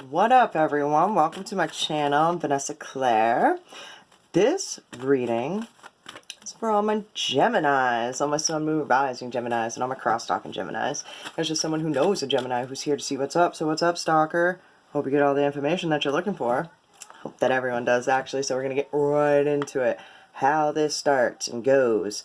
What up, everyone? Welcome to my channel. I'm Vanessa Claire. This reading is for all my Geminis, all my Sun, Moon, Rising Geminis, and all my cross-stalking Geminis. There's just someone who knows a Gemini who's here to see what's up. So what's up, stalker? Hope you get all the information that you're looking for. Hope that everyone does, actually. So we're going to get right into it. How this starts and goes.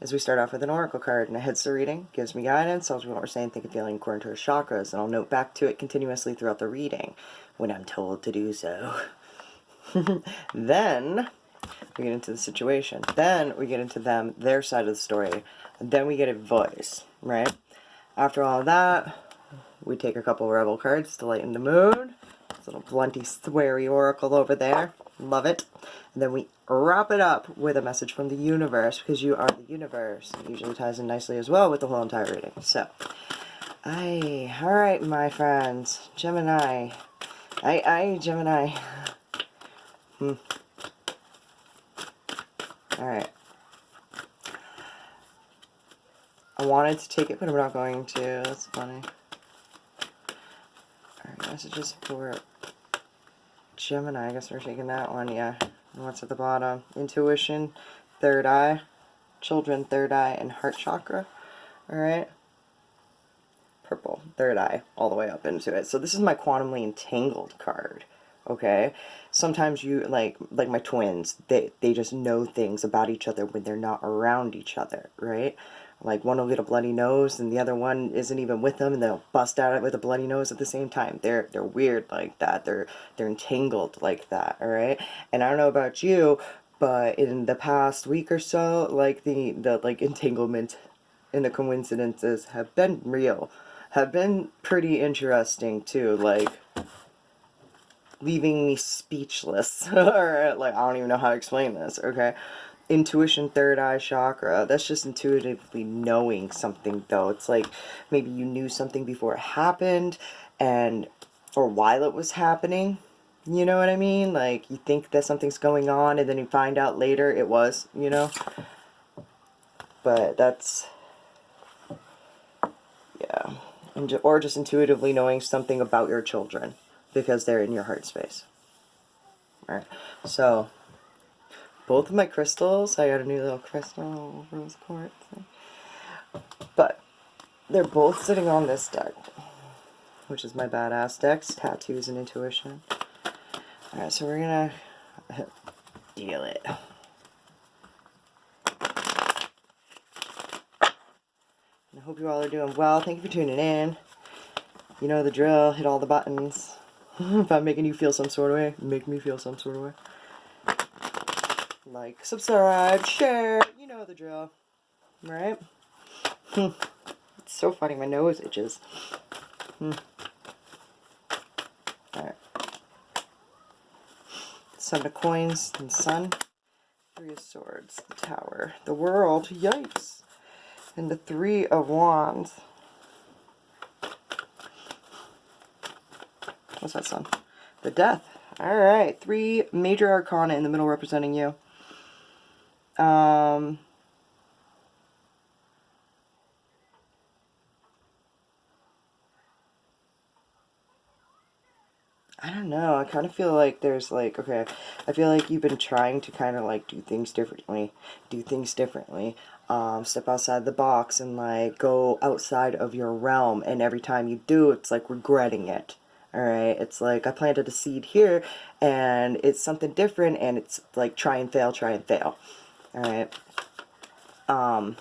As we start off with an oracle card, and it hits the reading, gives me guidance, tells me what we're saying, thinking, feeling, according to our chakras, and I'll note back to it continuously throughout the reading when I'm told to do so. Then we get into the situation. Then we get into them, their side of the story. And then we get a voice, right? After all that, we take a couple rebel cards to lighten the mood. This little blunty, sweary oracle over there. Love it. And then we wrap it up with a message from the universe, because you are the universe. It usually ties in nicely as well with the whole entire reading. So, alright, my friends. Gemini. Gemini. Alright. I wanted to take it, but I'm not going to. That's funny. Alright, messages for Gemini. I guess we're taking that one, yeah. And what's at the bottom? Intuition, third eye, children, third eye, and heart chakra. Alright. Purple, third eye, all the way up into it. So this is my quantumly entangled card. Okay? Sometimes you, like my twins, they just know things about each other when they're not around each other, right? Like, one will get a bloody nose and the other one isn't even with them, and they'll bust out with a bloody nose at the same time. They're weird like that. They're entangled like that, alright? And I don't know about you, but in the past week or so, like, the entanglement and the coincidences have been real. Have been pretty interesting, too. Like, leaving me speechless. Or, like, I don't even know how to explain this, okay? Intuition, third eye chakra. That's just intuitively knowing something, though. It's like maybe you knew something before it happened, or while it was happening. You know what I mean? Like, you think that something's going on, and then you find out later it was, you know? But that's, yeah. Or just intuitively knowing something about your children, because they're in your heart space. Alright, so both of my crystals, I got a new little crystal, rose quartz thing. But they're both sitting on this deck, which is my badass decks, tattoos and intuition. Alright, so we're gonna deal it. I hope you all are doing well. Thank you for tuning in. You know the drill, hit all the buttons. If I'm making you feel some sort of way, make me feel some sort of way. Like, subscribe, share, you know the drill, right? It's so funny, my nose itches. Alright. Seven of coins and sun. Three of swords, the tower, the world, yikes. And the three of wands. What's that, sun? The death. Alright, three major arcana in the middle representing you. I don't know. I kind of feel like there's like, okay, I feel like you've been trying to kind of like do things differently. Step outside the box and like go outside of your realm. And every time you do, it's like regretting it. Alright, it's like I planted a seed here and it's something different, and it's like try and fail. Alright. The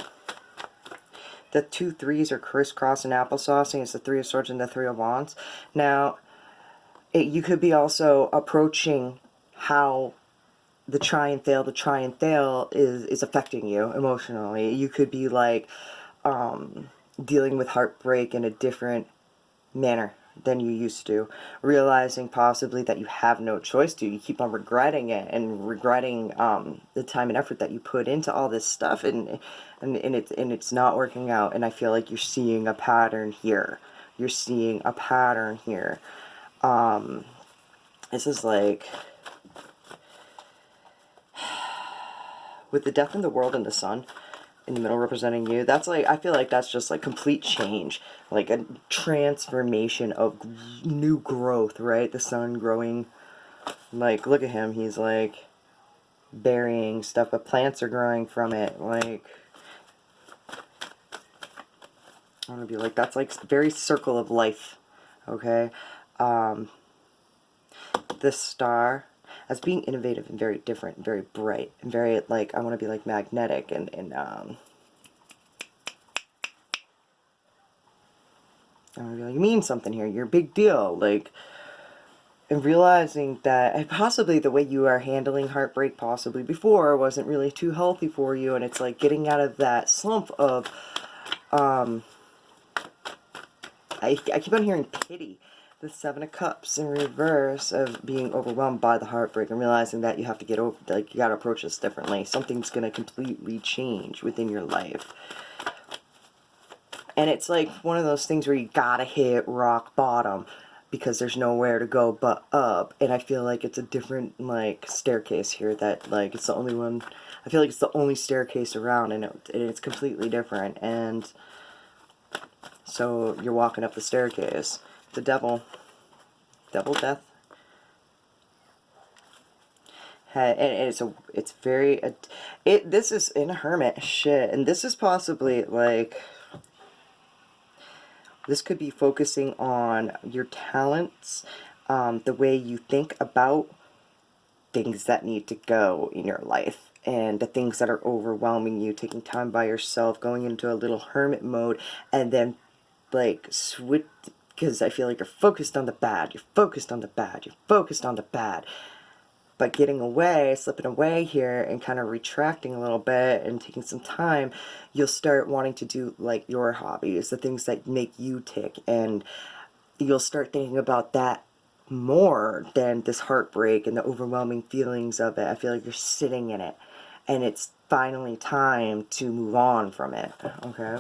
2 3s are crisscrossing applesaucing. It's the 3 of swords and the 3 of wands. Now, you could be also approaching how the try and fail is affecting you emotionally. You could be like dealing with heartbreak in a different manner than you used to, realizing possibly that you have no choice to. You keep on regretting it and regretting the time and effort that you put into all this stuff, and it's not working out. And I feel like you're seeing a pattern here. This is like with the death in the world and the sun. in the middle representing you. That's like, I feel like that's just like complete change, like a transformation of new growth, right? The sun growing, like, look at him, he's like burying stuff, but plants are growing from it. Like, I want to be like, that's like very circle of life, okay? This star as being innovative and very different and very bright and very, like, I want to be like magnetic and I want to be like, you mean something here, you're a big deal, like, and realizing that, and possibly the way you are handling heartbreak possibly before wasn't really too healthy for you, and it's like getting out of that slump of, I keep on hearing pity. The Seven of Cups in reverse of being overwhelmed by the heartbreak and realizing that you have to get over, like, you got to approach this differently. Something's going to completely change within your life. And it's like one of those things where you got to hit rock bottom because there's nowhere to go but up. And I feel like it's a different, like, staircase here that, like, it's the only one, I feel like it's the only staircase around, and it's completely different. And so you're walking up the staircase. The devil, death, and it's very, this is in a hermit shit, and this is possibly like, this could be focusing on your talents, the way you think about things that need to go in your life, and the things that are overwhelming you, taking time by yourself, going into a little hermit mode, and then like switch, because I feel like you're focused on the bad, you're focused on the bad, you're focused on the bad. But getting away, slipping away here and kind of retracting a little bit and taking some time, you'll start wanting to do like your hobbies, the things that make you tick. And you'll start thinking about that more than this heartbreak and the overwhelming feelings of it. I feel like you're sitting in it. And it's finally time to move on from it. Okay?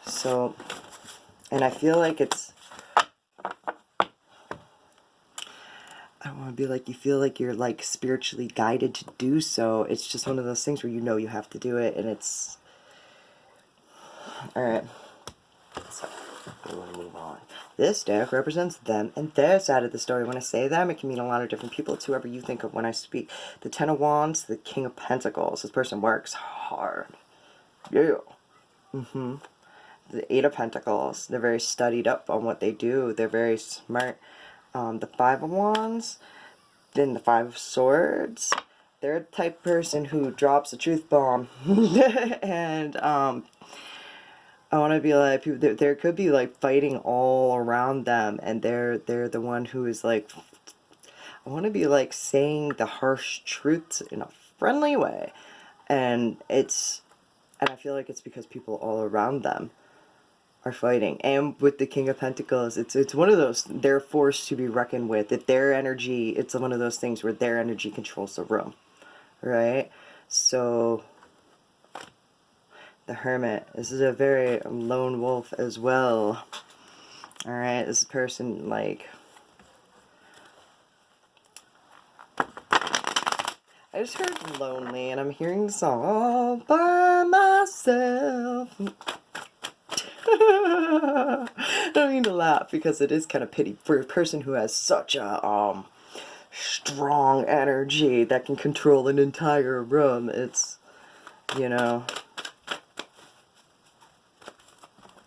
So, and I feel like it's, I want to be like, you feel like you're like spiritually guided to do so. It's just one of those things where you know you have to do it, and it's, alright. So, we want to move on. This deck represents them and their side of the story. When I say them, it can mean a lot of different people. It's whoever you think of when I speak. The Ten of Wands, the King of Pentacles. This person works hard. Yeah. The Eight of Pentacles. They're very studied up on what they do. They're very smart. The Five of Wands, then the Five of Swords. They're the type of person who drops a truth bomb. And I want to be like, people, there could be like fighting all around them, and they're the one who is like, I want to be like saying the harsh truths in a friendly way. And I feel like it's because people all around them are fighting. And with the King of Pentacles, it's one of those, they're forced to be reckoned with. That their energy, it's one of those things where their energy controls the room, right? So the Hermit, this is a very lone wolf as well. Alright, this person, like, I just heard lonely, and I'm hearing the song all by myself. I don't mean to laugh because it is kind of pity for a person who has such a strong energy that can control an entire room. It's, you know,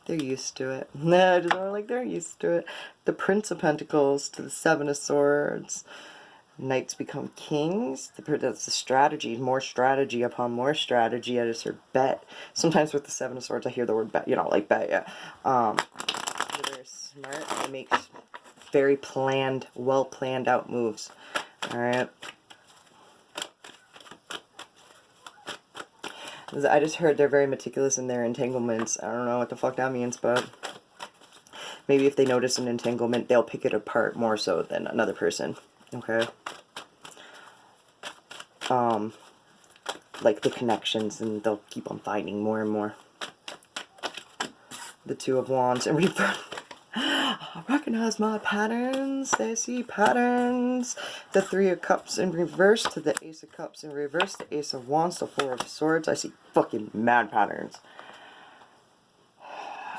they're used to it. I just want like they're used to it. The Prince of Pentacles to the Seven of Swords. Knights become kings. That's the strategy. More strategy upon more strategy. I just heard bet. Sometimes with the Seven of Swords I hear the word bet. You know, like bet, yeah. They're very smart. They make very planned, well planned out moves. Alright. I just heard they're very meticulous in their entanglements. I don't know what the fuck that means, but maybe if they notice an entanglement, they'll pick it apart more so than another person. Okay? Like the connections, and they'll keep on finding more and more. The Two of Wands and reverse. I recognize my patterns. They see patterns. The Three of Cups in reverse to the Ace of Cups in reverse. The Ace of Wands, the Four of Swords. I see fucking mad patterns.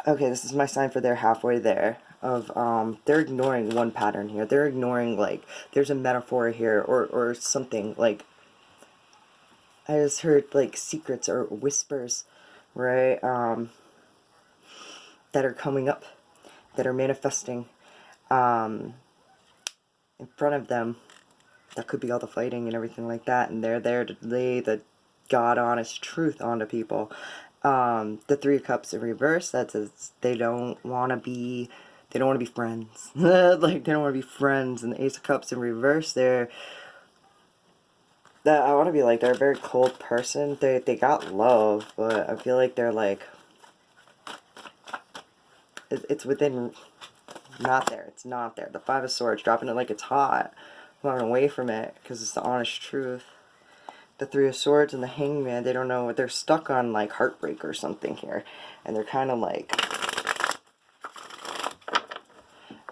Okay, this is my sign for they're halfway there. They're ignoring one pattern here. They're ignoring, like, there's a metaphor here or something. Like, I just heard, like, secrets or whispers, right? That are coming up, that are manifesting in front of them. That could be all the fighting and everything like that, and they're there to lay the God honest truth onto people. The Three of Cups in reverse, that says they don't want to be friends. Like, they don't want to be friends. And the Ace of Cups in reverse, I want to be like, they're a very cold person. They got love, but I feel like they're like, it's within, not there. It's not there. The Five of Swords, dropping it like it's hot. Running away from it, because it's the honest truth. The Three of Swords and the Hangman, they don't know what they're stuck on, like heartbreak or something here. And they're kind of like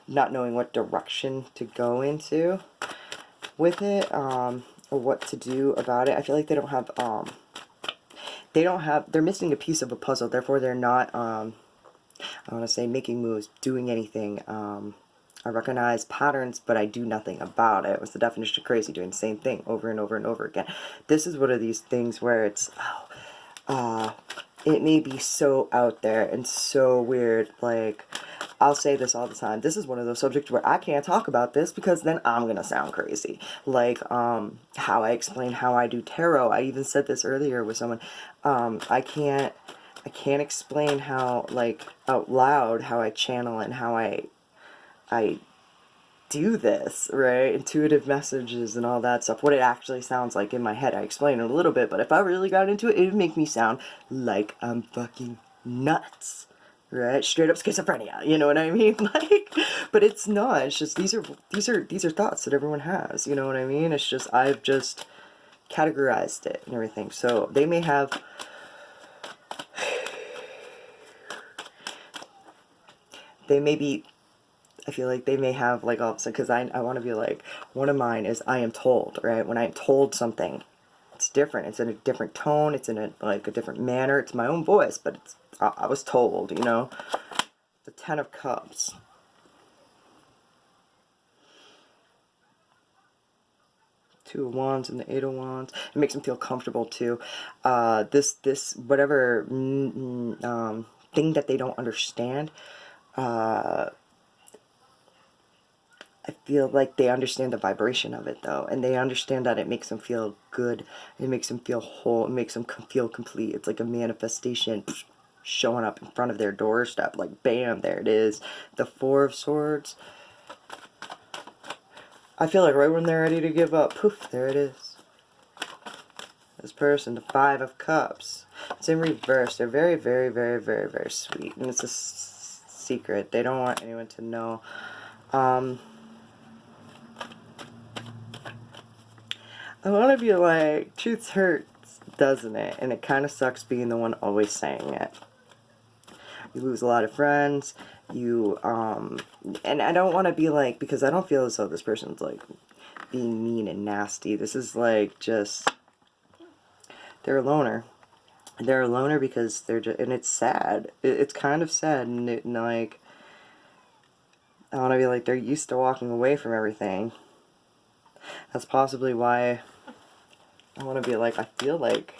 not knowing what direction to go into with it, or what to do about it. I feel like they're missing a piece of a puzzle, therefore they're not, I want to say, making moves, doing anything. I recognize patterns, but I do nothing about it. What's the definition of crazy? Doing the same thing over and over and over again. This is one of these things where it's, it may be so out there and so weird. Like, I'll say this all the time. This is one of those subjects where I can't talk about this because then I'm going to sound crazy. Like, how I explain how I do tarot. I even said this earlier with someone. I can't explain how, like, out loud, how I channel and how I do this, right? Intuitive messages and all that stuff. What it actually sounds like in my head. I explain it a little bit, but if I really got into it, it would make me sound like I'm fucking nuts, right? Straight up schizophrenia, you know what I mean? Like, but it's not. It's just these are thoughts that everyone has, you know what I mean? It's just I've just categorized it and everything. So they may have. They may be. I feel like they may have, like, all of a sudden, because I want to be like, one of mine is I am told, right? When I'm told something, it's different. It's in a different tone. It's in a different manner. It's my own voice, but it's, I was told, you know? The Ten of Cups. Two of Wands and the Eight of Wands. It makes them feel comfortable, too. This whatever thing that they don't understand, I feel like they understand the vibration of it, though, and they understand that it makes them feel good, it makes them feel whole, it makes them feel complete. It's like a manifestation showing up in front of their doorstep, like, bam, there it is. The Four of Swords. I feel like right when they're ready to give up, poof, there it is. This person, the Five of Cups. It's in reverse. They're very, very, very, very, very sweet, and it's a secret. They don't want anyone to know. I want to be like, truth hurts, doesn't it? And it kind of sucks being the one always saying it. You lose a lot of friends. You, and I don't want to be like, because I don't feel as though this person's like being mean and nasty. This is like just, they're a loner. They're a loner because they're just, and it's sad. It's kind of sad, and like, I want to be like, they're used to walking away from everything. That's possibly why I want to be like, I feel like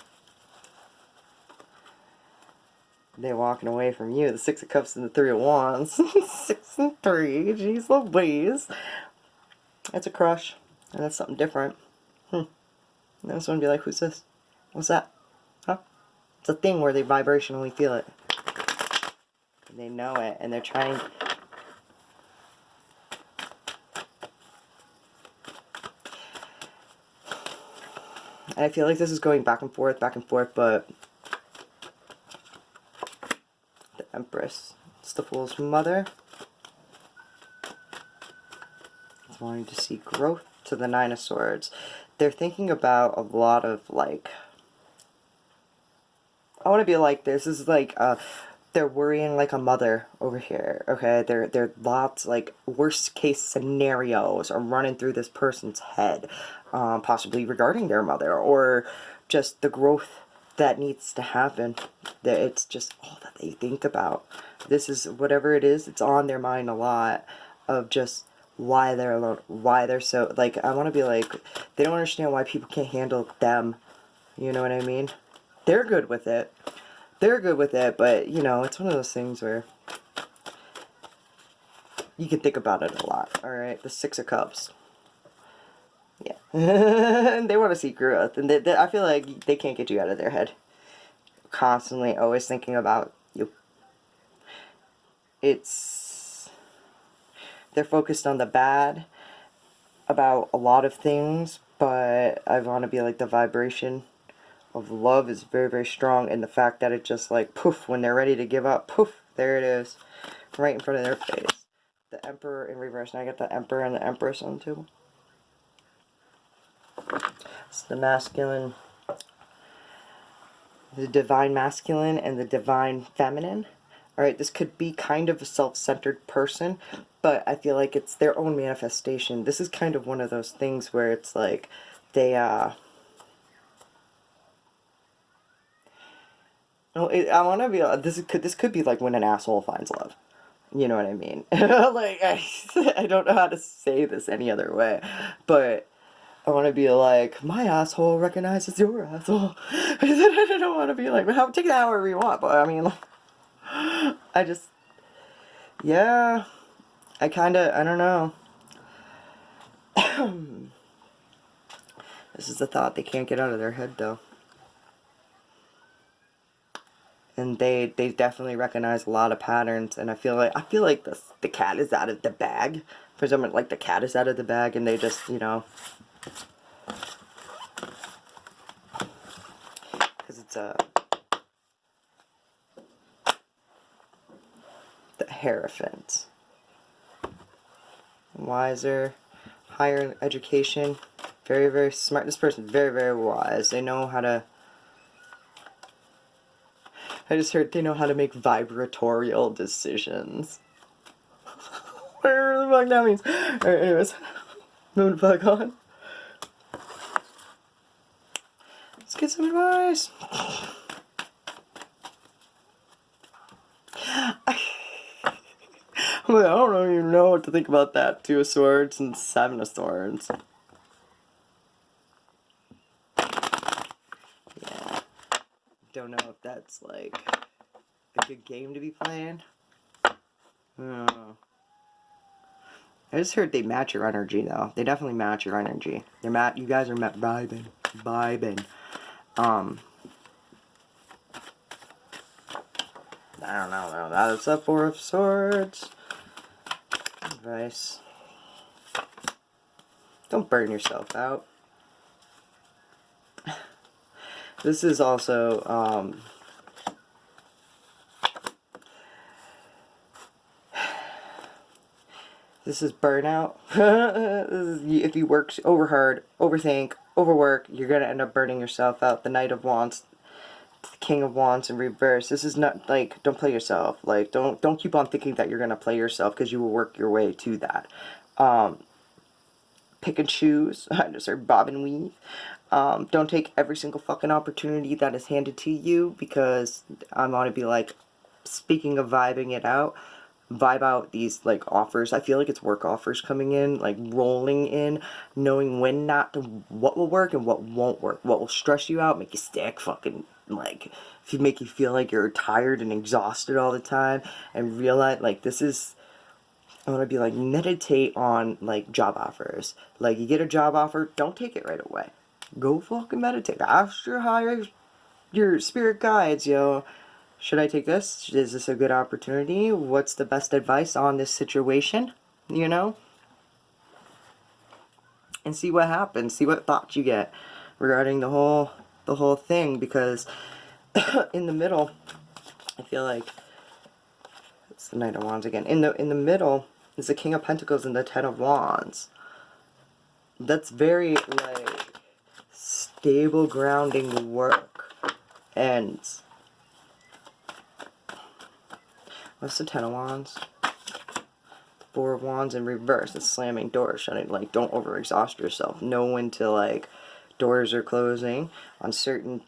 they're walking away from you. The Six of Cups and the Three of Wands. 6 and 3. Jeez Louise. That's a crush. And that's something different. And I just want to be like, who's this? What's that? Huh? It's a thing where they vibrationally feel it. And they know it. And they're trying. And I feel like this is going back and forth, but the Empress. It's the Fool's mother. It's wanting to see growth to the Nine of Swords. They're thinking about a lot of, like, I want to be like, this is like, they're worrying like a mother over here, okay? There lots, like, worst case scenarios are running through this person's head, possibly regarding their mother, or just the growth that needs to happen. That it's just all that they think about. This is, whatever it is, it's on their mind a lot, of just why they're alone, why they're so, like, I want to be like, they don't understand why people can't handle them, you know what I mean? They're good with it. They're good with it, but, you know, it's one of those things where you can think about it a lot, alright? The Six of Cups. Yeah. They want to see growth, and I feel like they can't get you out of their head. Constantly, always thinking about you. They're focused on the bad about a lot of things, but I want to be like, the vibration of love is very, very strong, and the fact that it just, like, poof, when they're ready to give up, poof, there it is, right in front of their face. The Emperor in reverse. Now I got the Emperor and the Empress on too. It's the masculine, the divine masculine and the divine feminine. Alright, this could be kind of a self-centered person, but I feel like it's their own manifestation. This is kind of one of those things where it's like, they, I want to be, this could be like when an asshole finds love. You know what I mean? Like, I don't know how to say this any other way, but I want to be like, my asshole recognizes your asshole. I don't want to be like, take that however you want, but I mean, like, I just, yeah, I don't know. This is a thought they can't get out of their head, though. And they definitely recognize a lot of patterns, and I feel like the cat is out of the bag. For someone, like, the cat is out of the bag, and they just, you know, because it's the Hierophant. Wiser, higher education, very, very smart. This person, very, very wise. They know how to, I just heard they know how to make vibratorial decisions. Whatever the fuck that means. Alright, anyways. Moving the fuck on. Let's get some advice. I don't even know what to think about that. Two of Swords and Seven of Swords. Yeah. Don't know if that's, like, a good game to be playing. I don't know. I just heard they match your energy, though. They definitely match your energy. You guys are vibing. I don't know, though. That's a Four of Swords. Advice. Don't burn yourself out. This is also, this is burnout. This is, if you work overhard, overthink, overwork, you're going to end up burning yourself out. The Knight of Wands, the King of Wands in reverse. This is not, like, don't play yourself. Like, don't keep on thinking that you're going to play yourself, because you will work your way to that. Pick and choose. I just heard bob and weave. Don't take every single fucking opportunity that is handed to you, because I want to be like, speaking of vibing it out, vibe out these, like, offers. I feel like it's work offers coming in, like, rolling in, knowing when not to, what will work and what won't work, what will stress you out, make you sick, fucking, like, if you make you feel like you're tired and exhausted all the time, and realize, like, this is, I want to be like, meditate on, like, job offers. Like, you get a job offer, don't take it right away. Go fucking meditate. Ask your spirit guides, yo. Should I take this? Is this a good opportunity? What's the best advice on this situation? You know? And see what happens. See what thoughts you get regarding the whole thing. Because in the middle, I feel like it's the Knight of Wands again. In the middle is the King of Pentacles and the Ten of Wands. That's very, like, stable grounding work. And What's the Ten of Wands? Four of Wands in reverse. It's slamming doors, shutting, like, don't overexhaust yourself. Know when to, like, doors are closing on certain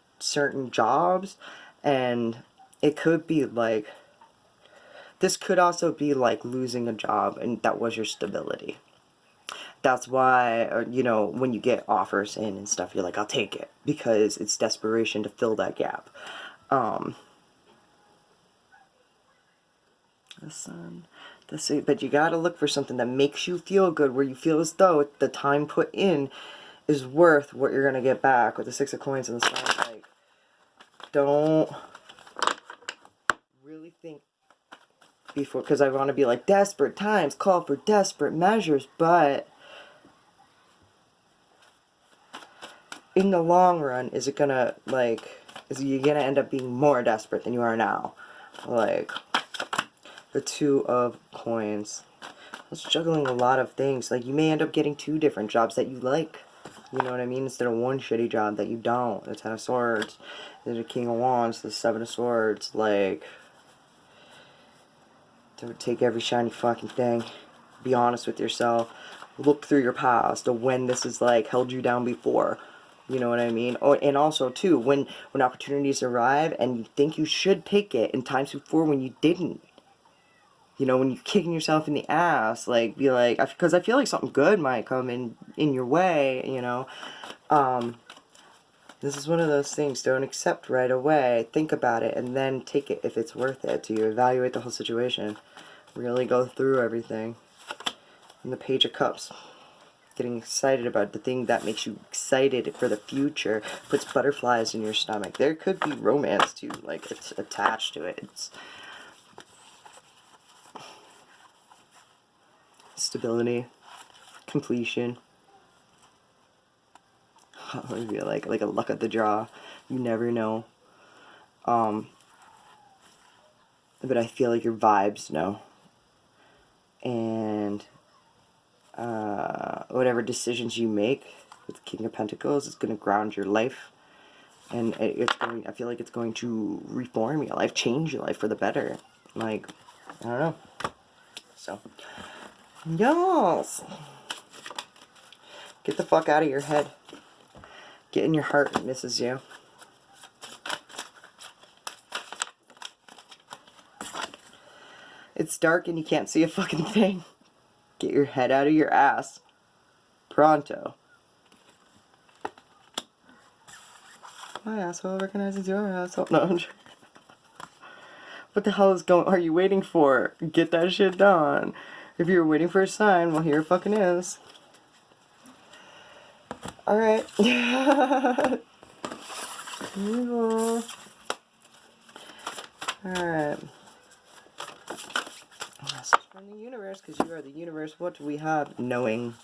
jobs, and it could be like, this could also be like losing a job, and that was your stability. That's why, you know, when you get offers in and stuff, you're like, I'll take it, because it's desperation to fill that gap. The Sun, the Sea, but you gotta look for something that makes you feel good, where you feel as though the time put in is worth what you're gonna get back. With the Six of Coins and the Sun, like, don't really think before, because I want to be like, desperate times call for desperate measures, but in the long run, is it gonna, like, is you gonna end up being more desperate than you are now? Like, the Two of Coins. I was juggling a lot of things. Like, you may end up getting 2 different jobs that you like. You know what I mean? Instead of one shitty job that you don't. The Ten of Swords, the King of Wands, the Seven of Swords. Like, don't take every shiny fucking thing. Be honest with yourself. Look through your past of when this has, like, held you down before. You know what I mean? Oh, and also, too, when opportunities arrive and you think you should take it, in times before when you didn't. You know, when you're kicking yourself in the ass, like, be like, because I feel like something good might come in your way, you know. This is one of those things, don't accept right away. Think about it, and then take it if it's worth it to you. Evaluate the whole situation. Really go through everything. And the Page of Cups. Getting excited about the thing that makes you excited for the future. Puts butterflies in your stomach. There could be romance, too. Like, it's attached to it. It's stability, completion. It would be like a luck of the draw. You never know. But I feel like your vibes know. And whatever decisions you make with the King of Pentacles is going to ground your life. And I feel like it's going to reform your life, change your life for the better. Like, I don't know. So, yes. Get the fuck out of your head. Get in your heart, it misses you. It's dark and you can't see a fucking thing. Get your head out of your ass. Pronto. My asshole recognizes your asshole. No, what the hell are you waiting for? Get that shit done. If you're waiting for a sign, well, here it fucking is. Alright. Alright. This is from the universe, because you are the universe. What do we have? Knowing.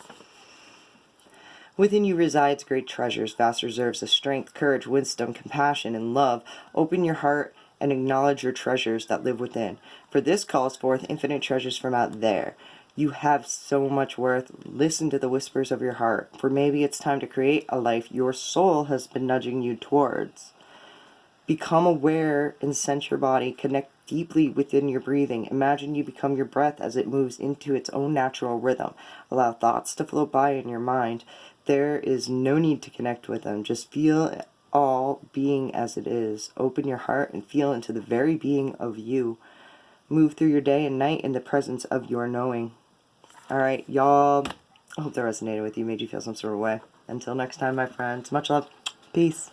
Within you resides great treasures, vast reserves of strength, courage, wisdom, compassion, and love. Open your heart and acknowledge your treasures that live within. For this calls forth infinite treasures from out there. You have so much worth. Listen to the whispers of your heart, for maybe it's time to create a life your soul has been nudging you towards. Become aware and sense your body. Connect deeply within your breathing. Imagine you become your breath as it moves into its own natural rhythm. Allow thoughts to flow by in your mind. There is no need to connect with them. Just feel all being as it is. Open your heart and feel into the very being of you. Move through your day and night in the presence of your knowing. Alright, y'all. I hope that resonated with you, made you feel some sort of way. Until next time, my friends. Much love. Peace.